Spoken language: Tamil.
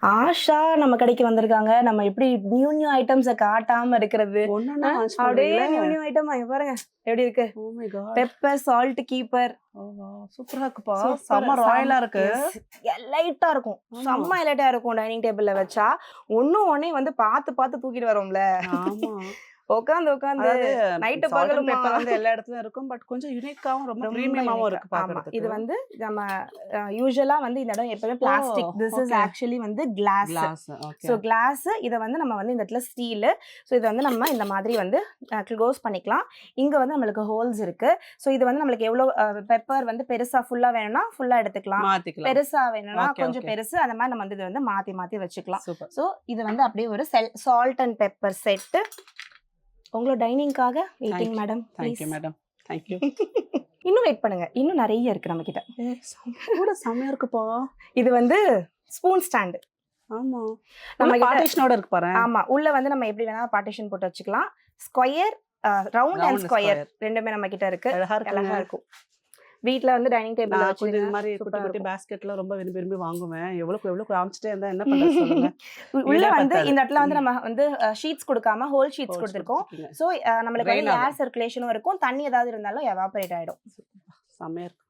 ஆஷா நம்ம கடைக்கு வந்திருக்காங்க. நம்ம எப்படி நியூ நியூ ஐட்டம்ஸ காட்டாம இருக்கிறது? ஒன்னொன்னா launch அப்படியே பண்றீங்களே. நியூ நியூ ஐட்டம் இங்க பாருங்க. எப்படி இருக்கு? Oh my god. Pepper, salt keeper. Oh wow. சூப்பரா இருக்குப்பா. சூப்பர். செம்ம ராயலா இருக்கு. லைட்டா இருக்கும். ஆமா. செம்ம லைட்டா இருக்கும் டைனிங் டேபிள்ல வச்சா. ஒண்ணே வந்து பார்த்து பார்த்து தூக்கிட்டு வரோம்ல. ஆமா. உட்காந்து அதாவது நைட்டு salt and பகலுமா. pepper வந்து எல்லா இடத்துலயும் இருக்கும். பட் கொஞ்சம் யூனிக்காவும் ரொம்ப ரொம்ப பிரீமியமாவும் unique. இருக்கு ஆமா. பாக்குறதுக்கு. இது வந்து நம்ம யூசுவலா வந்து இந்த இடம் எப்பவுமே plastic. This is okay. Actually வந்து glass. Glass. Okay. So glass இதை வந்து நம்ம வந்து இந்த இடத்துல ஸ்டீலு. ஸோ இதை வந்து நம்ம இந்த மாதிரி வந்து க்ளோஸ் பண்ணிக்கலாம். இங்கே வந்து நம்மளுக்கு ஹோல்ஸ் இருக்கு. ஸோ இது வந்து நம்மளுக்கு எவ்வளோ பெப்பர் வந்து பெருசா ஃபுல்லா வேணும்னா ஃபுல்லா எடுத்துக்கலாம். மாத்திக்கலாம். பெருசா வேணும்னா Okay, கொஞ்சம் okay. பெருசு அந்த மாதிரி நம்ம வந்து இதை வந்து மாத்தி மாத்தி வச்சுக்கலாம். சூப்பர். ஸோ இது வந்து அப்படியே ஒரு சால்ட் அண்ட் பெப்பர் செட்டு உங்களோட டைனிங்காக waiting madam. Thank you madam. Thank you. இன்னும் வெயிட் பண்ணுங்க, இன்னும் நிறைய இருக்கு நம்ம கிட்ட. கூட செம்மையா இருக்குப்பா. இது வந்து ஸ்பூன் ஸ்டாண்டு. ஆமா. நம்ம நம்ம கிட்ட- பார்ட்டிஷனோட இருக்கு பாரு. ஆமா, உள்ள வந்து நம்ம எப்படி வேணா பார்ட்டிஷன் போட்டு வச்சுக்கலாம். Square, round and Round, square square. ரெண்டுமே நம்ம கிட்ட இருக்கு. அழகா அழகா இருக்கு. இருக்கும். வீட்ல வந்து டைனிங் டேபிள்ல நான் கொஞ்சம் இந்த வச்சு மாதிரி சூப்பரா குட்டி குட்டி இருக்கும். பேஸ்கெட்ல ரொம்ப விரும்பி வாங்குவேன். எவ்வளவு காமிச்சிட்டே இருந்தா என்ன பண்றது சொல்லுங்க. உள்ள வீடே வந்து பத்தாது. இந்த இடத்துல வந்து நம்ம வந்து ஷீட்ஸ் கொடுக்காம ஹோல் ஷீட்ஸ் கொடுத்துருக்கோம். கொடுத்துருக்கீங்க. ஸோ நம்மளுக்கு வந்து Drain ஏர் சர்க்குலேஷனும் இருக்கும். தண்ணி ஏதாவது இருந்தாலும் எவாபரேட் ஆயிடும். செம்மையா இருக்கு.